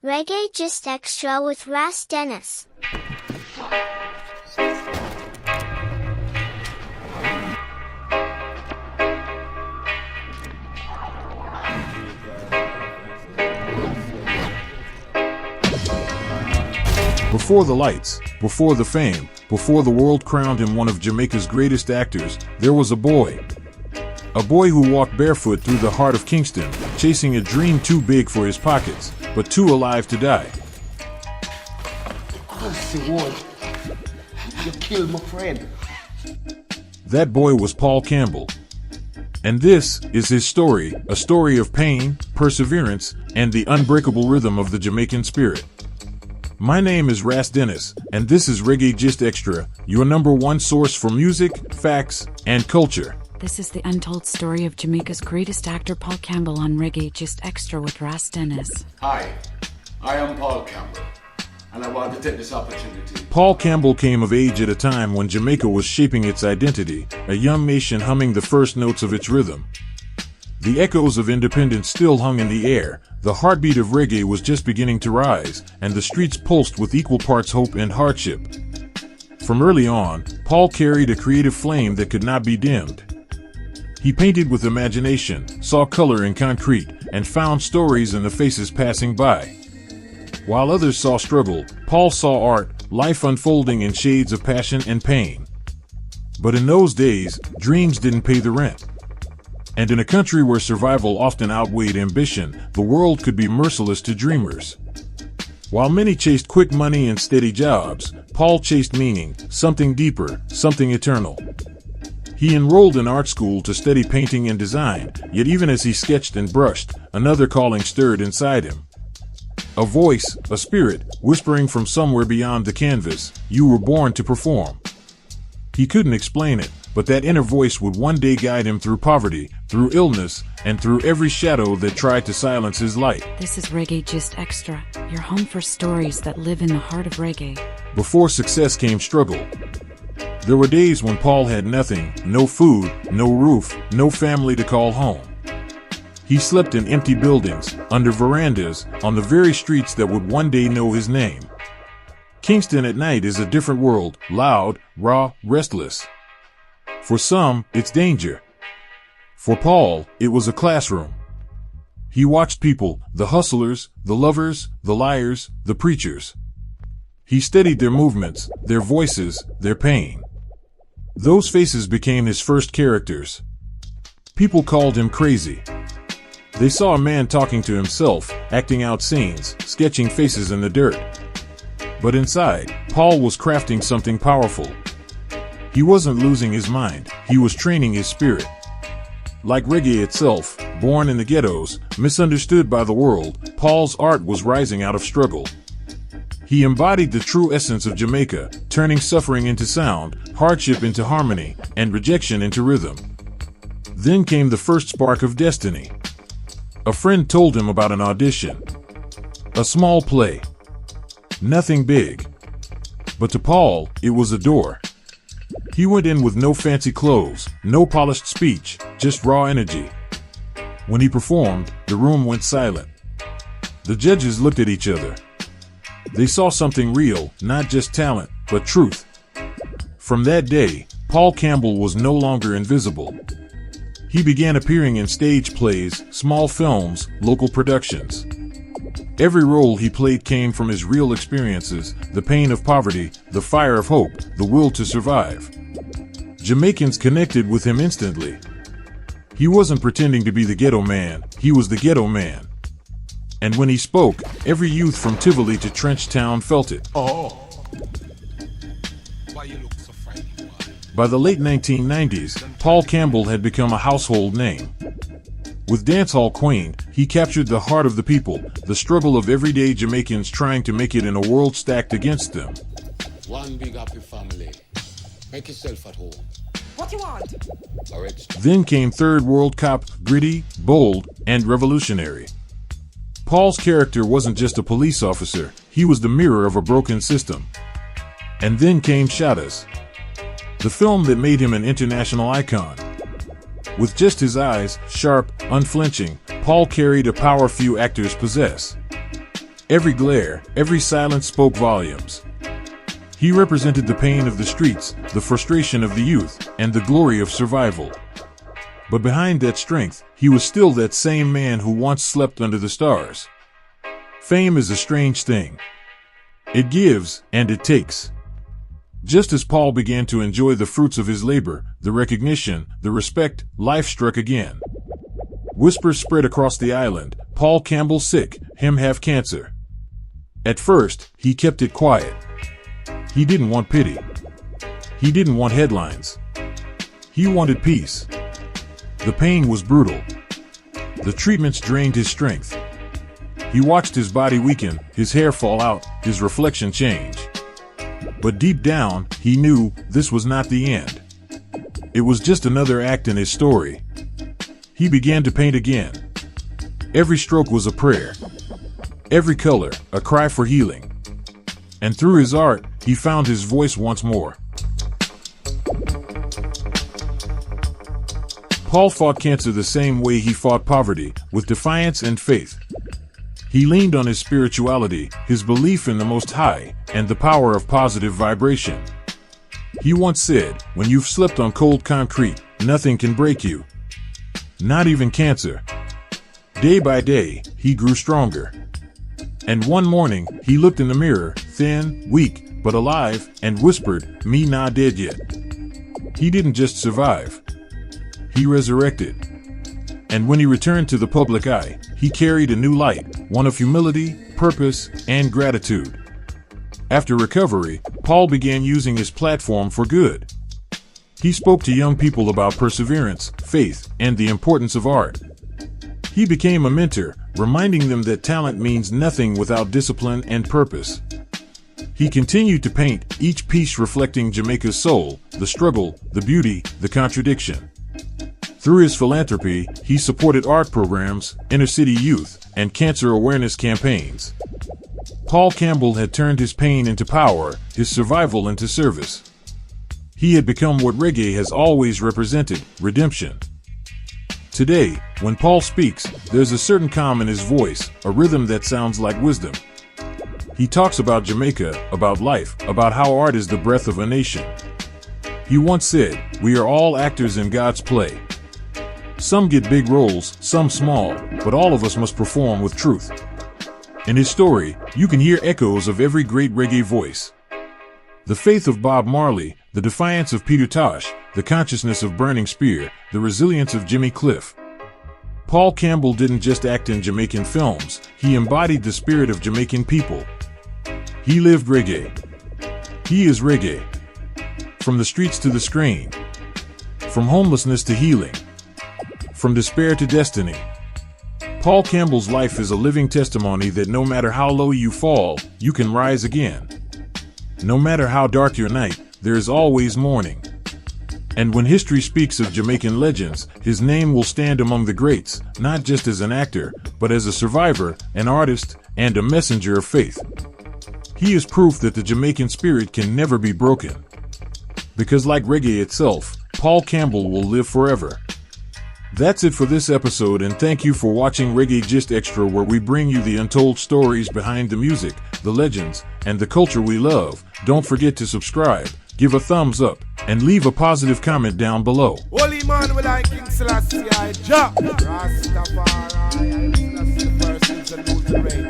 Reggae Just Extra with Ras Dennis. Before the lights, before the fame, before the world crowned him one of Jamaica's greatest actors, there was a boy. A boy who walked barefoot through the heart of Kingston, chasing a dream too big for his pockets, but too alive to die. You killed my friend. That boy was Paul Campbell. And this is his story, a story of pain, perseverance, and the unbreakable rhythm of the Jamaican spirit. My name is Ras Dennis, and this is Reggae Just Extra, your number one source for music, facts, and culture. This is the untold story of Jamaica's greatest actor, Paul Campbell, on Reggae Just Extra with Ras Dennis. Hi, I am Paul Campbell, and I want to take this opportunity. Paul Campbell came of age at a time when Jamaica was shaping its identity, a young nation humming the first notes of its rhythm. The echoes of independence still hung in the air, the heartbeat of reggae was just beginning to rise, and the streets pulsed with equal parts hope and hardship. From early on, Paul carried a creative flame that could not be dimmed. He painted with imagination, saw color in concrete, and found stories in the faces passing by. While others saw struggle, Paul saw art, life unfolding in shades of passion and pain. But in those days, dreams didn't pay the rent. And in a country where survival often outweighed ambition, the world could be merciless to dreamers. While many chased quick money and steady jobs, Paul chased meaning, something deeper, something eternal. He enrolled in art school to study painting and design, yet even as he sketched and brushed, another calling stirred inside him. A voice, a spirit, whispering from somewhere beyond the canvas, "You were born to perform." He couldn't explain it, but that inner voice would one day guide him through poverty, through illness, and through every shadow that tried to silence his light. This is Reggae Just Extra, your home for stories that live in the heart of reggae. Before success came struggle. There were days when Paul had nothing, no food, no roof, no family to call home. He slept in empty buildings, under verandas, on the very streets that would one day know his name. Kingston at night is a different world, loud, raw, restless. For some, it's danger. For Paul, it was a classroom. He watched people, the hustlers, the lovers, the liars, the preachers. He studied their movements, their voices, their pain. Those faces became his first characters. People called him crazy. They saw a man talking to himself, acting out scenes, sketching faces in the dirt. But inside, Paul was crafting something powerful. He wasn't losing his mind, he was training his spirit. Like reggae itself, born in the ghettos, misunderstood by the world, Paul's art was rising out of struggle. He embodied the true essence of Jamaica, turning suffering into sound, hardship into harmony, and rejection into rhythm. Then came the first spark of destiny. A friend told him about an audition. A small play. Nothing big. But to Paul, it was a door. He went in with no fancy clothes, no polished speech, just raw energy. When he performed, the room went silent. The judges looked at each other. They saw something real, not just talent, but truth. From that day, Paul Campbell was no longer invisible. He began appearing in stage plays, small films, local productions. Every role he played came from his real experiences, the pain of poverty, the fire of hope, the will to survive. Jamaicans connected with him instantly. He wasn't pretending to be the ghetto man, he was the ghetto man. And when he spoke, every youth from Tivoli to Trenchtown felt it. Oh. Why you look so frightened? By the late 1990s, Paul Campbell had become a household name. With Dancehall Queen, he captured the heart of the people, the struggle of everyday Jamaicans trying to make it in a world stacked against them. One big happy family. Make yourself at home. What you want? Then came Third World Cop, gritty, bold, and revolutionary. Paul's character wasn't just a police officer, he was the mirror of a broken system. And then came Shottas, the film that made him an international icon. With just his eyes, sharp, unflinching, Paul carried a power few actors possess. Every glare, every silence spoke volumes. He represented the pain of the streets, the frustration of the youth, and the glory of survival. But behind that strength, he was still that same man who once slept under the stars. Fame is a strange thing. It gives, and it takes. Just as Paul began to enjoy the fruits of his labor, the recognition, the respect, life struck again. Whispers spread across the island. Paul Campbell sick, him have cancer. At first, he kept it quiet. He didn't want pity. He didn't want headlines. He wanted peace. The pain was brutal. The treatments drained his strength. He watched his body weaken, his hair fall out, his reflection change. But deep down, he knew this was not the end. It was just another act in his story. He began to paint again. Every stroke was a prayer. Every color, a cry for healing. And through his art, he found his voice once more. Paul fought cancer the same way he fought poverty, with defiance and faith. He leaned on his spirituality, his belief in the Most High, and the power of positive vibration. He once said, "When you've slept on cold concrete, nothing can break you. Not even cancer." Day by day, he grew stronger. And one morning, he looked in the mirror, thin, weak, but alive, and whispered, "Me not dead yet." He didn't just survive. He resurrected. And when he returned to the public eye, he carried a new light, one of humility, purpose, and gratitude. After recovery, Paul began using his platform for good. He spoke to young people about perseverance, faith, and the importance of art. He became a mentor, reminding them that talent means nothing without discipline and purpose. He continued to paint, each piece reflecting Jamaica's soul, the struggle, the beauty, the contradiction. Through his philanthropy, he supported art programs, inner-city youth, and cancer awareness campaigns. Paul Campbell had turned his pain into power, his survival into service. He had become what reggae has always represented, redemption. Today, when Paul speaks, there's a certain calm in his voice, a rhythm that sounds like wisdom. He talks about Jamaica, about life, about how art is the breath of a nation. He once said, "We are all actors in God's play. Some get big roles, some small, but all of us must perform with truth." In his story, you can hear echoes of every great reggae voice. The faith of Bob Marley, the defiance of Peter Tosh, the consciousness of Burning Spear, the resilience of Jimmy Cliff. Paul Campbell didn't just act in Jamaican films, he embodied the spirit of Jamaican people. He lived reggae. He is reggae. From the streets to the screen. From homelessness to healing. From despair to destiny. Paul Campbell's life is a living testimony that no matter how low you fall, you can rise again. No matter how dark your night, there is always morning. And when history speaks of Jamaican legends, his name will stand among the greats, not just as an actor, but as a survivor, an artist, and a messenger of faith. He is proof that the Jamaican spirit can never be broken. Because like reggae itself, Paul Campbell will live forever. That's it for this episode, and thank you for watching Reggae Gist Extra, where we bring you the untold stories behind the music, the legends, and the culture we love. Don't forget to subscribe, give a thumbs up, and leave a positive comment down below. Holy man will I King Selassie I Jah Rastafari I Selassie the first is a new terrain.